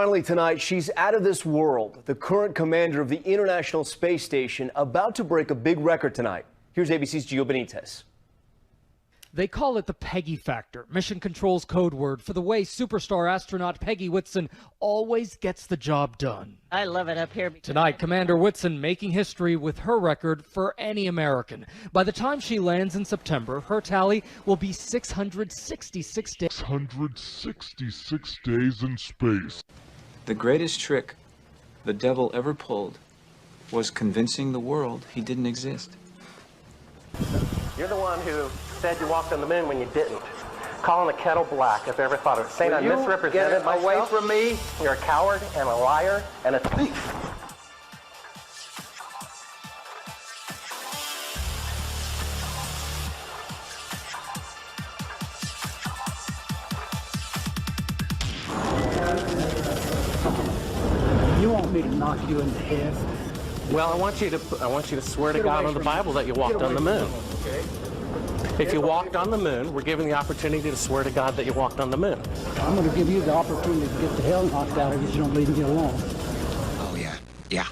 finally tonight, she's out of this world. The current commander of the International Space Station about to break a big record tonight. Here's ABC's Gio Benitez. They call it the Peggy factor, Mission Control's code word for the way superstar astronaut Peggy Whitson always gets the job done. I love it up here. Tonight, Commander Whitson making history with her record for any American. By the time she lands in September, her tally will be 666 days. 666 days in space. The greatest trick the devil ever pulled was convincing the world he didn't exist. You're the one who said you walked on the moon when you didn't. Calling the kettle black if I ever thought of it. Saying I misrepresented myself. Away from me. You're a coward and a liar and a thief. You want me to knock you in the head? Well, I want you to swear to God on the Bible that you walked on the moon. Okay. If you walked on the moon, we're given the opportunity to swear to God that you walked on the moon. I'm going to give you the opportunity to get the hell knocked out of you if you don't leave me alone. Oh, yeah.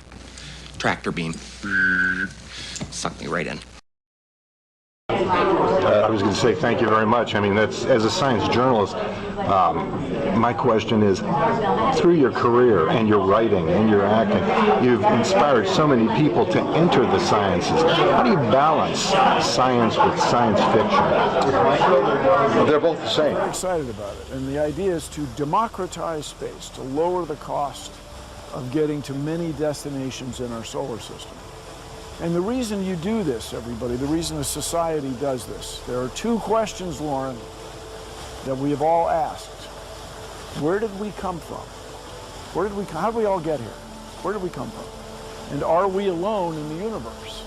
Tractor beam. Suck me right in. I was going to say thank you very much. I mean, that's, as a science journalist, my question is, through your career and your writing and your acting, you've inspired so many people to enter the sciences. How do you balance science with science fiction? They're both the same. I'm excited about it, and the idea is to democratize space, to lower the cost of getting to many destinations in our solar system. And the reason you do this, everybody, the reason a society does this, there are two questions, Lauren, that we have all asked. Where did we come from? How did we all get here? Where did we come from? And are we alone in the universe?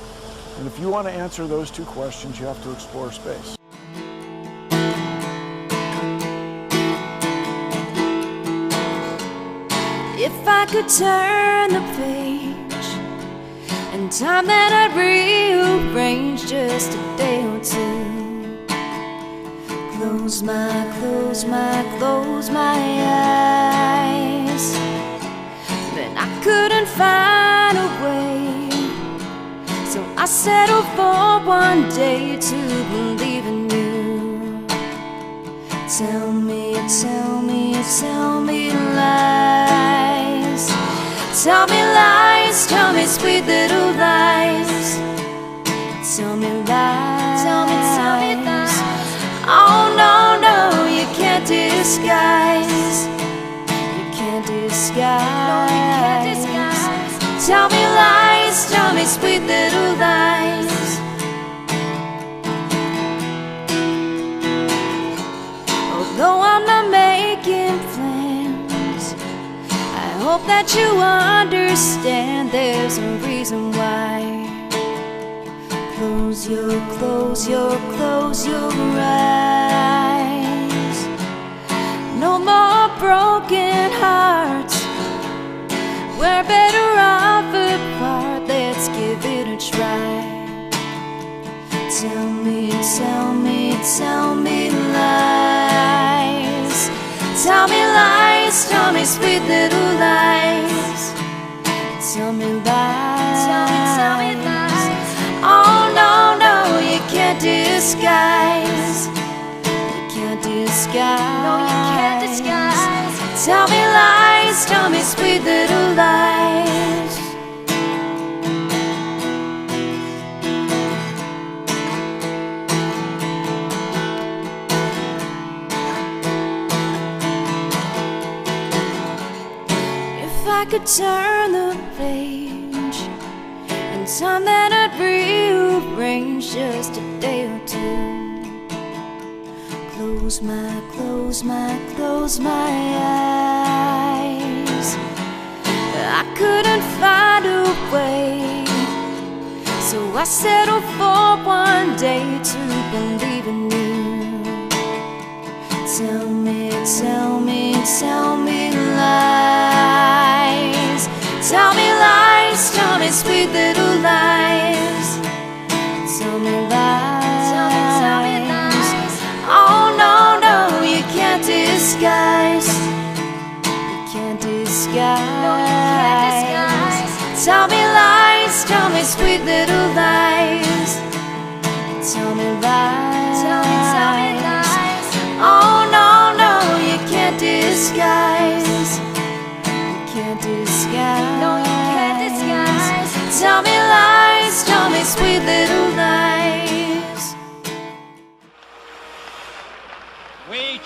And if you want to answer those two questions, you have to explore space. If I could turn the page and time that I'd rearrange just a day or two. Close my eyes. Then I couldn't find a way, so I settled for one day to believe in you. Tell me lies. Tell me lies, tell me sweet little lies. Tell me lies, tell me lies. Oh no, you can't disguise. You can't disguise. No, you can't disguise. Tell me lies, tell me sweet little lies. Although I'm not making plans, I hope that you understand there's a reason why. Close your eyes. No more broken hearts. We're better off apart. Let's give it a try. Tell me lies. Tell me lies. Tell me sweet little lies. Tell me lies. Tell me lies. Oh no, you can't disguise. You can't disguise. No, you can't disguise. Tell me lies, tell me sweet little lies. If I could turn the page and time that I'd rearrange just a day or two. Close my eyes. I couldn't find a way, so I settled for one day to believe in you. Tell me lies. Tell me lies, tell me sweet little lies. Tell me lies, tell me lies. Oh no, you can't disguise. You can't disguise.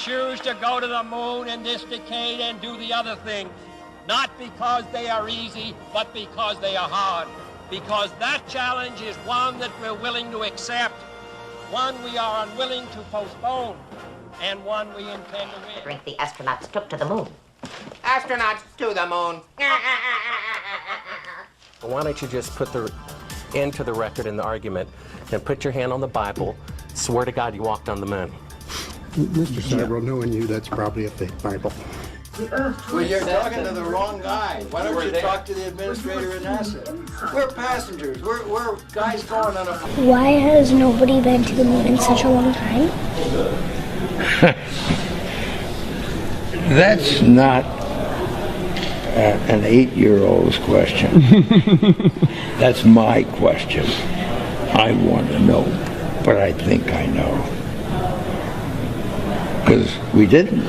choose to go to the moon in this decade and do the other things, not because they are easy, but because they are hard. Because that challenge is one that we're willing to accept, one we are unwilling to postpone, and one we intend to win. I think the astronauts took to the moon. Astronauts to the moon. Why don't you just put the end to the record in the argument and put your hand on the Bible, swear to God you walked on the moon. Mr. Cybro, knowing you, that's probably a fake Bible. Well, you're talking to the wrong guy. Why don't you talk to the administrator at NASA? We're passengers. We're guys going on a... Why has nobody been to the moon in such a long time? That's not an 8-year-old's question. That's my question. I want to know, but I think I know. Because we didn't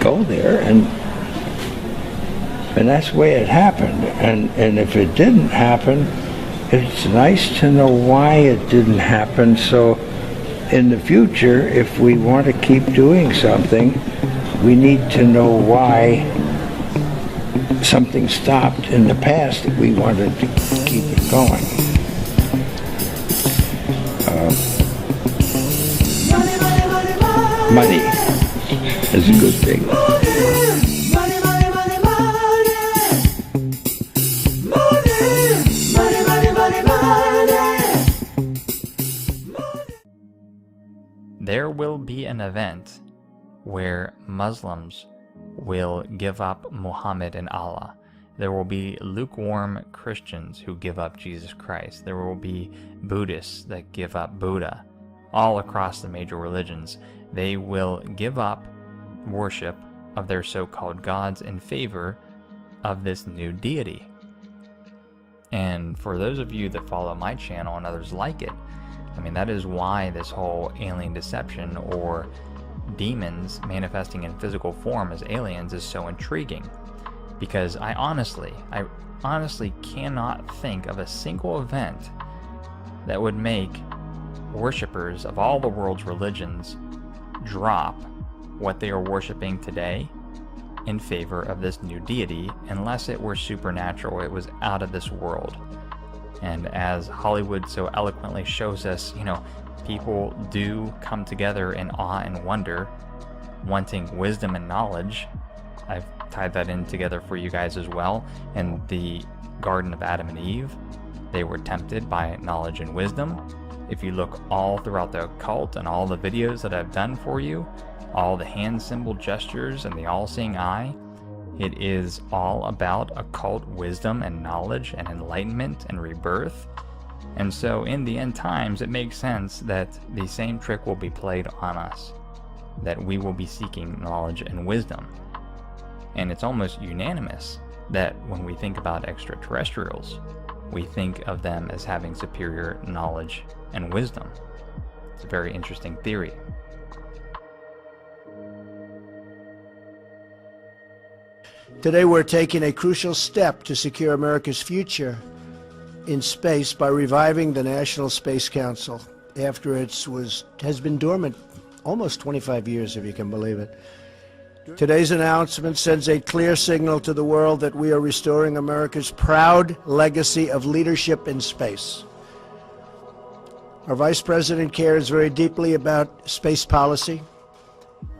go there, and that's the way it happened. And if it didn't happen, it's nice to know why it didn't happen, so in the future, if we want to keep doing something, we need to know why something stopped in the past that we wanted to keep it going. Money is a good thing. There will be an event where Muslims will give up Muhammad and Allah. There will be lukewarm Christians who give up Jesus Christ. There will be Buddhists that give up Buddha. All across the major religions, they will give up worship of their so-called gods in favor of this new deity. And for those of you that follow my channel and others like it, I mean, that is why this whole alien deception or demons manifesting in physical form as aliens is so intriguing. Because I honestly cannot think of a single event that would make worshippers of all the world's religions drop what they are worshiping today in favor of this new deity, unless it were supernatural, it was out of this world. And as Hollywood so eloquently shows us, you know, people do come together in awe and wonder, wanting wisdom and knowledge. I've tied that in together for you guys as well. In the Garden of Adam and Eve, they were tempted by knowledge and wisdom. If you look all throughout the occult and all the videos that I've done for you, all the hand symbol gestures and the all-seeing eye, it is all about occult wisdom and knowledge and enlightenment and rebirth. And so in the end times, it makes sense that the same trick will be played on us, that we will be seeking knowledge and wisdom. And it's almost unanimous that when we think about extraterrestrials, we think of them as having superior knowledge and wisdom. It's a very interesting theory. Today we're taking a crucial step to secure America's future in space by reviving the National Space Council after it has been dormant almost 25 years, if you can believe it. Today's announcement sends a clear signal to the world that we are restoring America's proud legacy of leadership in space. Our Vice President cares very deeply about space policy,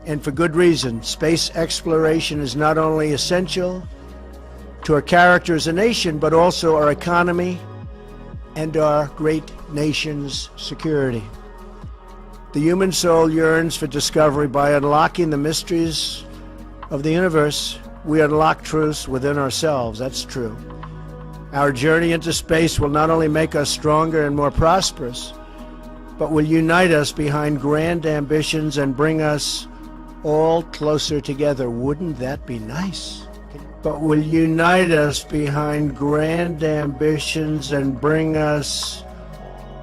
and for good reason. Space exploration is not only essential to our character as a nation, but also our economy and our great nation's security. The human soul yearns for discovery. By unlocking the mysteries of the universe, we unlock truths within ourselves. That's true. Our journey into space will not only make us stronger and more prosperous, but will unite us behind grand ambitions and bring us all closer together. Wouldn't that be nice? But will unite us behind grand ambitions and bring us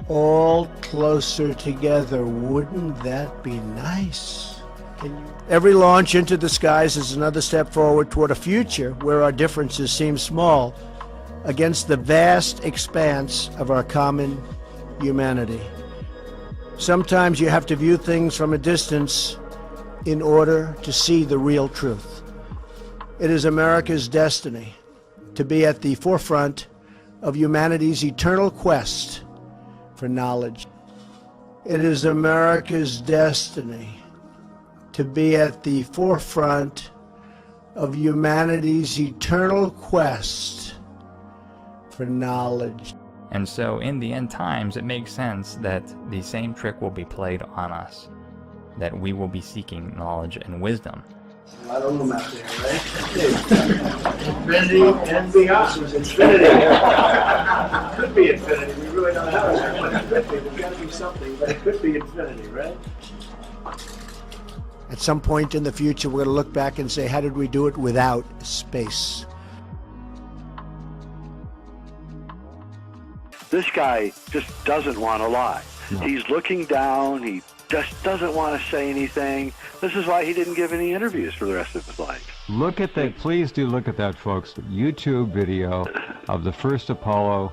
all closer together. Wouldn't that be nice? Every launch into the skies is another step forward toward a future where our differences seem small against the vast expanse of our common humanity. Sometimes you have to view things from a distance in order to see the real truth. It is America's destiny to be at the forefront of humanity's eternal quest for knowledge. It is America's destiny to be at the forefront of humanity's eternal quest for knowledge. And so in the end times, it makes sense that the same trick will be played on us, that we will be seeking knowledge and wisdom. A lot of them out there, right? Infinity and beyond. Infinity. It could be infinity. We really don't know. It could be. There's got to be something, but it could be infinity, right? At some point in the future, we're going to look back and say, how did we do it without space? This guy just doesn't want to lie. No. He's looking down. He just doesn't want to say anything. This is why he didn't give any interviews for the rest of his life. Look at that. Please do look at that, folks. YouTube video of the first Apollo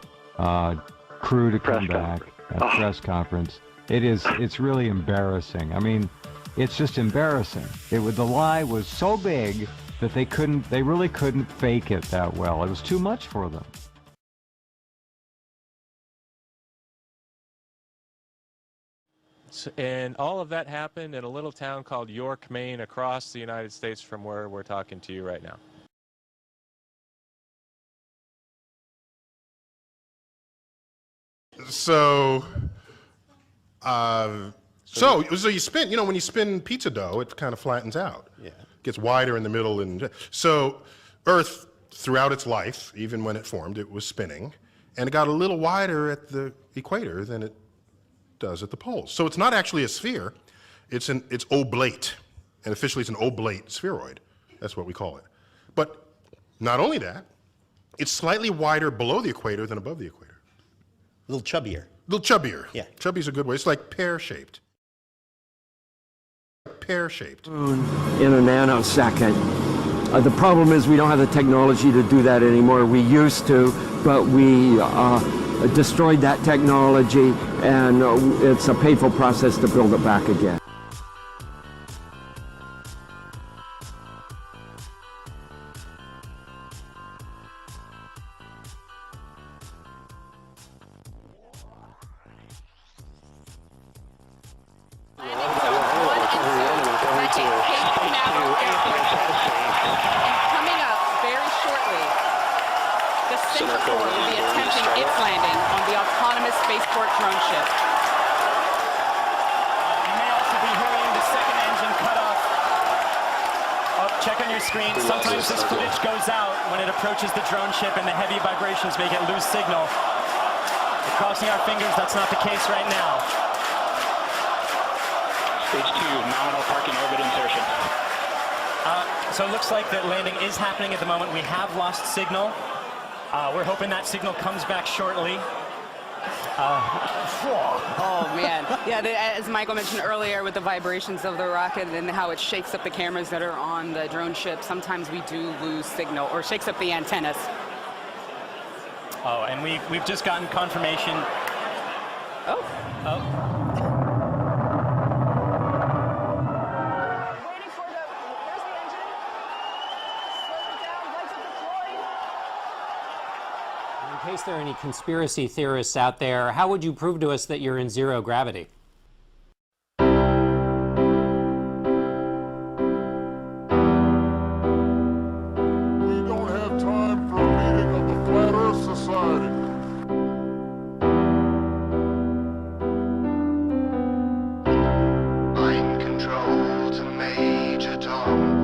crew to come back at press conference. It's really embarrassing. I mean, it's just embarrassing. The lie was so big that they really couldn't fake it that well. It was too much for them. And all of that happened in a little town called York, Maine, across the United States from where we're talking to you right now. So you spin, when you spin pizza dough, it kind of flattens out. Yeah. Gets wider in the middle. And so Earth, throughout its life, even when it formed, it was spinning. And it got a little wider at the equator than it does at the poles. So it's not actually a sphere, it's oblate. And officially it's an oblate spheroid. That's what we call it. But not only that, it's slightly wider below the equator than above the equator. A little chubbier. A little chubbier. Yeah. Chubby's a good way. It's like pear-shaped. Pear-shaped. In a nanosecond. The problem is we don't have the technology to do that anymore. We used to, but we destroyed that technology, and it's a painful process to build it back again. Sometimes this footage goes out when it approaches the drone ship and the heavy vibrations make it lose signal. We're crossing our fingers, that's not the case right now. Stage 2, nominal parking orbit insertion. So it looks like that landing is happening at the moment. We have lost signal. We're hoping that signal comes back shortly. Oh man, yeah, as Michael mentioned earlier with the vibrations of the rocket and how it shakes up the cameras that are on the drone ship, sometimes we do lose signal or shakes up the antennas. Oh, and we've just gotten confirmation. Oh. In case there are any conspiracy theorists out there, how would you prove to us that you're in zero gravity? We don't have time for a meeting of the Flat Earth Society. Mind control to Major Tom.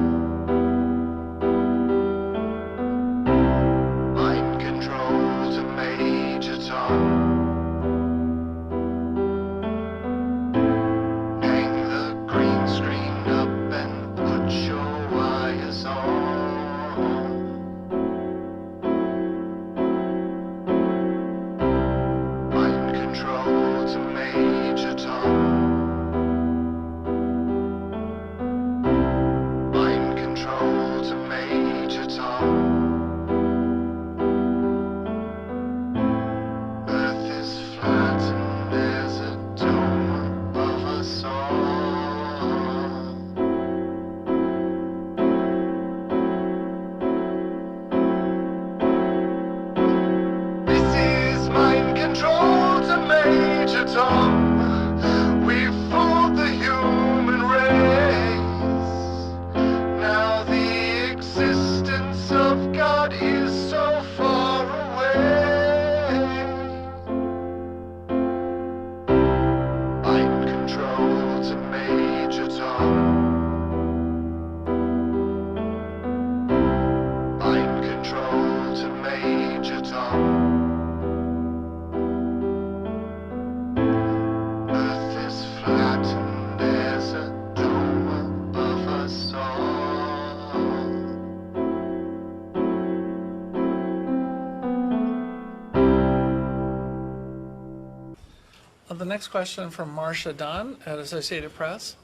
next question from Marcia Dunn at Associated Press.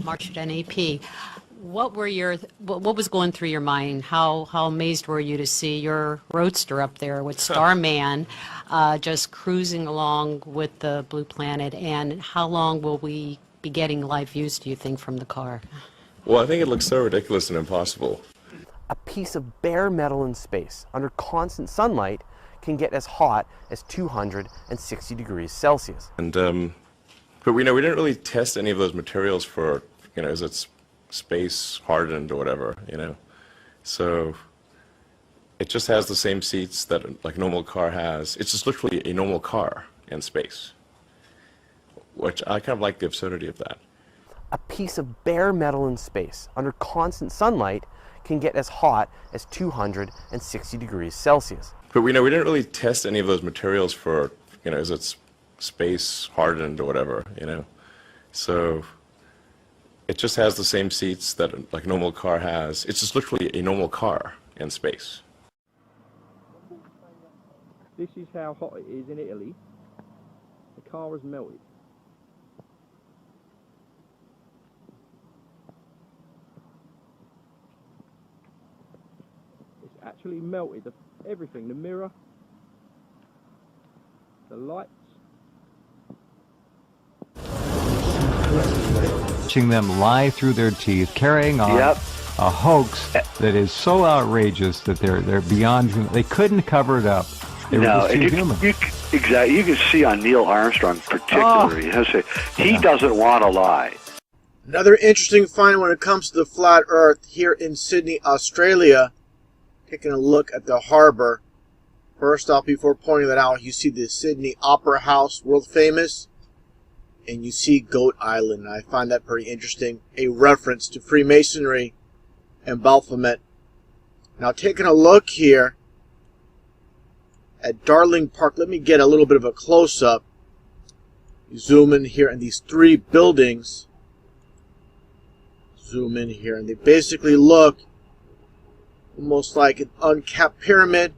Marcia Dunn, AP. What was going through your mind? How amazed were you to see your roadster up there with Starman just cruising along with the Blue Planet? And how long will we be getting live views, do you think, from the car? Well, I think it looks so ridiculous and impossible. A piece of bare metal in space under constant sunlight can get as hot as 260 degrees Celsius. And but we didn't really test any of those materials for, is it space hardened or whatever, So it just has the same seats that like a normal car has. It's just literally a normal car in space, which I kind of like the absurdity of that. A piece of bare metal in space under constant sunlight can get as hot as 260 degrees Celsius. But we didn't really test any of those materials for, is it space hardened or whatever, So it just has the same seats that like a normal car has. It's just literally a normal car in space. This is how hot it is in Italy. The car has melted. It's actually melted. Everything, the mirror, the lights. Watching them lie through their teeth, carrying on a hoax that is so outrageous that they're beyond human. They couldn't cover it up. They were just too human. Exactly. You can see on Neil Armstrong particularly, he doesn't want to lie. Another interesting find when it comes to the flat Earth here in Sydney, Australia. Taking a look at the harbor. First off, before pointing that out, you see the Sydney Opera House, world famous, and you see Goat Island. I find that pretty interesting. A reference to Freemasonry and Baphomet. Now, taking a look here at Darling Park, let me get a little bit of a close-up. Zoom in here in these three buildings. Zoom in here, and they basically look almost like an uncapped pyramid.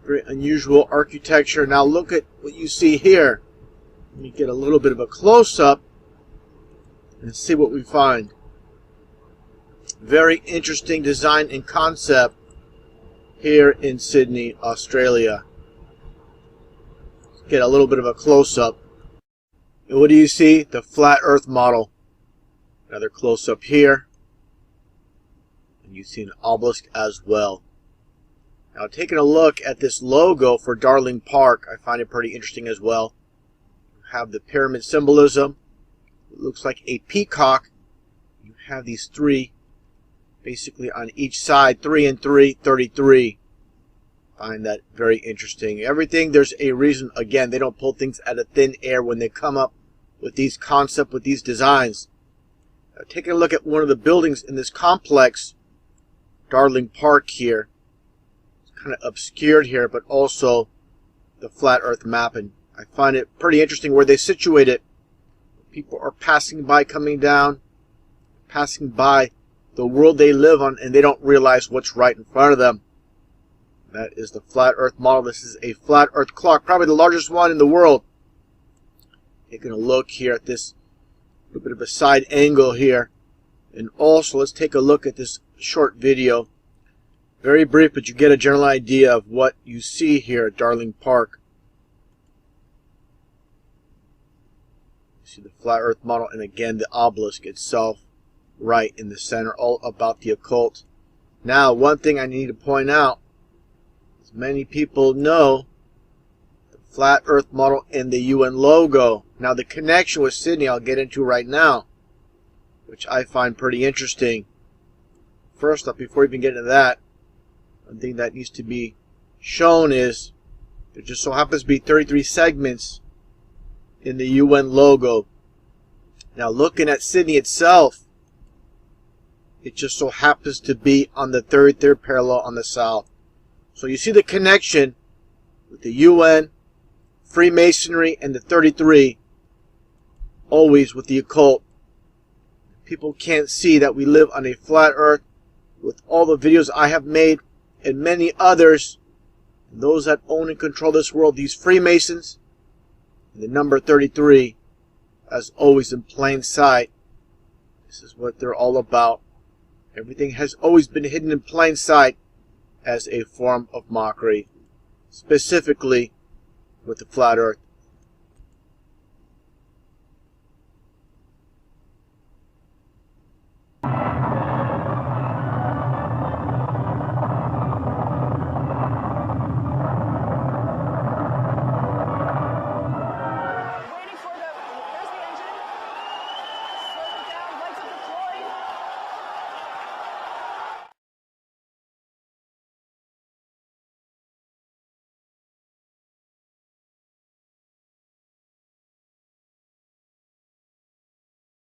Very unusual architecture. Now look at what you see here. Let me get a little bit of a close-up and see what we find. Very interesting design and concept here in Sydney, Australia. Let's get a little bit of a close-up. And what do you see? The flat Earth model. Another close-up here. And you see an obelisk as well. Now, taking a look at this logo for Darling Park, I find it pretty interesting as well. You have the pyramid symbolism. It looks like a peacock. You have these three basically on each side, 3 and 3, 33. Find that very interesting. Everything, there's a reason. Again, they don't pull things out of thin air when they come up with these concepts, with these designs. Now, taking a look at one of the buildings in this complex, Darling Park here. It's kind of obscured here, but also the flat Earth mapping. I find it pretty interesting where they situate it. People are passing by, coming down, passing by the world they live on, and they don't realize what's right in front of them. That is the flat Earth model. This is a flat Earth clock, probably the largest one in the world. Taking a look here at this little bit of a side angle here. And also, let's take a look at this short video. Very brief, but you get a general idea of what you see here at Darling Park. You see the flat Earth model, and again, the obelisk itself right in the center, all about the occult. Now, one thing I need to point out, as many people know, the flat Earth model and the UN logo. Now, the connection with Sydney I'll get into right now, which I find pretty interesting. First up, before we even get into that, one thing that needs to be shown is there just so happens to be 33 segments in the UN logo. Now, looking at Sydney itself, it just so happens to be on the third parallel on the south. So you see the connection with the UN, Freemasonry, and the 33, always with the occult. People can't see that we live on a flat Earth with all the videos I have made and many others, and those that own and control this world, these Freemasons, and the number 33, as always in plain sight. This is what they're all about. Everything has always been hidden in plain sight as a form of mockery, specifically with the flat earth.